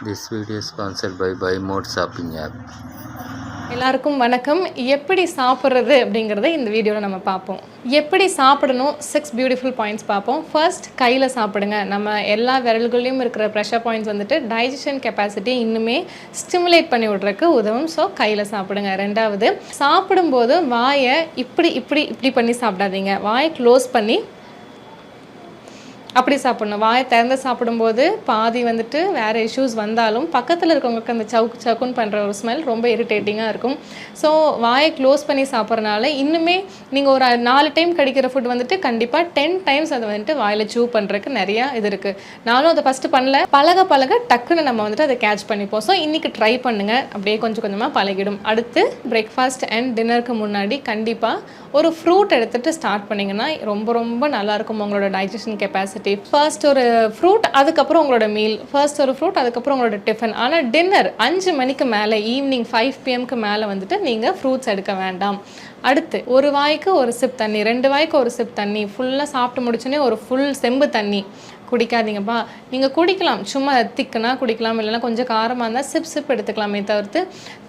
This video is sponsored by Buy Mode Shopping app. எல்லாருக்கும் வணக்கம். எப்படி சாப்பிட்றது அப்படிங்கிறத இந்த வீடியோவில் நம்ம பார்ப்போம். எப்படி சாப்பிடணும் 6 பியூட்டிஃபுல் பாயிண்ட்ஸ் பார்ப்போம். ஃபர்ஸ்ட் கையில் சாப்பிடுங்க. நம்ம எல்லா விரல்கள்லையும் இருக்கிற ப்ரெஷர் பாயிண்ட்ஸ் வந்துட்டு டைஜஷன் கெப்பாசிட்டி இன்னுமே ஸ்டிமுலேட் பண்ணி விட்றதுக்கு உதவும். ஸோ கையில் சாப்பிடுங்க. ரெண்டாவது, சாப்பிடும்போது வாயை இப்படி பண்ணி சாப்பிடாதீங்க. வாயை க்ளோஸ் பண்ணி அப்படி சாப்பிட்ணும். வாயை திறந்து சாப்பிடும்போது பாதி வந்துட்டு வேறு இஷ்யூஸ் வந்தாலும் பக்கத்தில் இருக்கவங்களுக்கு அந்த சவுக்குன்னு பண்ணுற ஒரு ஸ்மெல் ரொம்ப இரிட்டேட்டிங்காக இருக்கும். ஸோ வாயை க்ளோஸ் பண்ணி சாப்பிட்றனால இன்னுமே நீங்கள் ஒரு 4 டைம் கடிக்கிற ஃபுட் வந்துட்டு கண்டிப்பாக 10 டைம்ஸ் அதை வந்துட்டு வாயில் சூ பண்ணுறதுக்கு நிறையா இது இருக்குது. நானும் அதை ஃபஸ்ட்டு பண்ணல. பழக டக்குன்னு நம்ம வந்துட்டு அதை கேட்ச் பண்ணிப்போம். ஸோ இன்றைக்கி ட்ரை பண்ணுங்கள். அப்படியே கொஞ்சம் கொஞ்சமாக பழகிடும். அடுத்து பிரேக்ஃபாஸ்ட் அண்ட் டின்னருக்கு முன்னாடி கண்டிப்பாக ஒரு ஃப்ரூட் எடுத்துகிட்டு ஸ்டார்ட் பண்ணிங்கன்னா ரொம்ப நல்லாயிருக்கும் உங்களோட டைஜஷன் கெப்பாசிட்டி. ஃபர்ஸ்ட் ஒரு ஃப்ரூட், அதுக்கப்புறம் உங்களோட மீல். ஃபர்ஸ்ட் ஒரு ஃப்ரூட், அதுக்கப்புறம் உங்களோட டிஃபன். ஆனால் டின்னர் 5 மணிக்கு மேலே, ஈவினிங் 5 PM மேலே வந்துட்டு நீங்கள் ஃப்ரூட்ஸ் எடுக்க வேண்டாம். அடுத்து ஒரு வாய்க்கு ஒரு சிப் தண்ணி, 2 வாய்க்கு ஒரு சிப் தண்ணி. ஃபுல்லாக சாப்பிட்டு முடிச்சோன்னே ஒரு ஃபுல் செம்பு தண்ணி குடிக்காதீங்கப்பா. நீங்கள் குடிக்கலாம், சும்மா திக்குனா குடிக்கலாம், இல்லைனா கொஞ்சம் காரமாக இருந்தால் சிப் எடுத்துக்கலாமே தவிர்த்து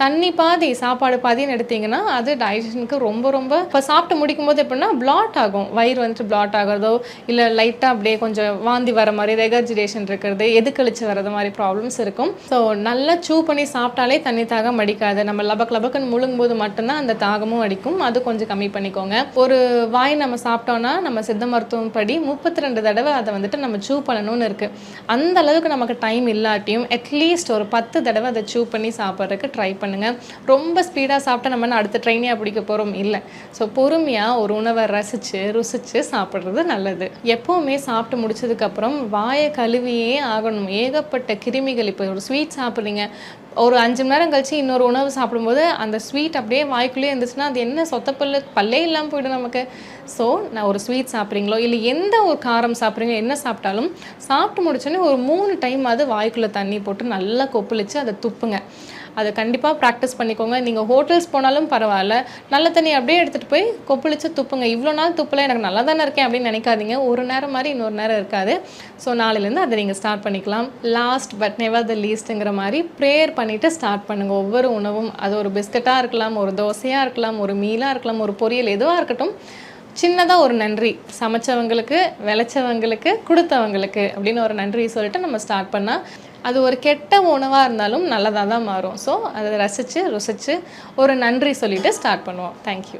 தண்ணி பாதி சாப்பாடு பாதின்னு எடுத்திங்கன்னா அது டைஜஷனுக்கு ரொம்ப இப்போ சாப்பிட்டு முடிக்கும் போது எப்படின்னா பிளாட் ஆகும். வயிறு வந்துட்டு பிளாட் ஆகிறதோ இல்லை லைட்டாக அப்படியே கொஞ்சம் வாந்தி வர மாதிரி, ரெகர்ஜிடேஷன் இருக்கிறது, எதுக்கழிச்சு வர்றது மாதிரி ப்ராப்ளம்ஸ் இருக்கும். ஸோ நல்லா சூ பண்ணி சாப்பிட்டாலே தண்ணி தாகம் அடிக்காது. நம்ம லபக்குன்னு முழுங்கும் போது மட்டும்தான் அந்த தாகமும் அடிக்கும். அது கொஞ்சம் கம்மி பண்ணிக்கோங்க. ஒரு வாய் நம்ம சாப்பிட்டோன்னா நம்ம சித்த மருத்துவம் படி 32 தடவை அதை வந்துட்டு நம்ம சூ பண்ணணும்னு இருக்குது. அந்த அளவுக்கு நமக்கு டைம் இல்லாட்டியும் அட்லீஸ்ட் ஒரு 10 தடவை அதை சூ பண்ணி சாப்பிட்றதுக்கு ட்ரை பண்ணுங்கள். ரொம்ப ஸ்பீடாக சாப்பிட்டா நம்ம அடுத்த ட்ரெயினியாக பிடிக்க போகிறோம் இல்லை. ஸோ பொறுமையாக ஒரு உணவை ருசிச்சு சாப்பிட்றது நல்லது. எப்போவுமே சாப்பிட்டு முடிச்சதுக்கப்புறம் வாயை கழுவியே ஆகணும். ஏகப்பட்ட கிருமிகள். இப்போ ஒரு ஸ்வீட் சாப்பிட்றீங்க, ஒரு 5 மணி நேரம் கழிச்சு இன்னொரு உணவு சாப்பிடும்போது அந்த ஸ்வீட் அப்படியே வாய்க்குள்ளேயே இருந்துச்சுன்னா அது என்ன பல்லே இல்லாமல் போய்டும் நமக்கு. ஸோ நான் ஒரு ஸ்வீட் சாப்பிட்றீங்களோ இல்லை எந்த ஒரு காரம் சாப்பிட்றீங்களோ, என்ன சாப்பிட்டாலும் சாப்பிட்டு முடிச்சோன்னே ஒரு 3 டைம் அது வாய்க்குள்ளே தண்ணி போட்டு நல்லா கொப்பளிச்சு அதை துப்புங்க. அதை கண்டிப்பாக ப்ராக்டிஸ் பண்ணிக்கோங்க. நீங்கள் ஹோட்டல்ஸ் போனாலும் பரவாயில்ல, நல்ல தண்ணி அப்படியே எடுத்துகிட்டு போய் கொப்பளிச்சு துப்புங்க. இவ்வளோ நாள் துப்பல, எனக்கு நல்லா தானே இருக்கேன் அப்படின்னு நினைக்காதீங்க. ஒரு நேரம் மாதிரி இன்னொரு நேரம் இருக்காது. ஸோ நாளையிலேருந்து அதை நீங்கள் ஸ்டார்ட் பண்ணிக்கலாம். லாஸ்ட் பட் நெவர் த லீஸ்ட்டுங்கிற மாதிரி ப்ரேயர் பண்ணிவிட்டு ஸ்டார்ட் பண்ணுங்கள். ஒவ்வொரு உணவும், அது ஒரு பிஸ்கட்டாக இருக்கலாம், ஒரு தோசையாக இருக்கலாம், ஒரு மீலாக இருக்கலாம், ஒரு பொரியல் எதுவாக இருக்கட்டும், சின்னதாக ஒரு நன்றி, சமைச்சவங்களுக்கு, விளைச்சவங்களுக்கு, கொடுத்தவங்களுக்கு அப்படின்னு ஒரு நன்றி சொல்லிட்டு நம்ம ஸ்டார்ட் பண்ணால் அது ஒரு கெட்ட உணவாக இருந்தாலும் நல்லதாக தான் மாறும். ஸோ அதை ருசிச்சு ஒரு நன்றி சொல்லிவிட்டு ஸ்டார்ட் பண்ணுவோம். தேங்க்யூ.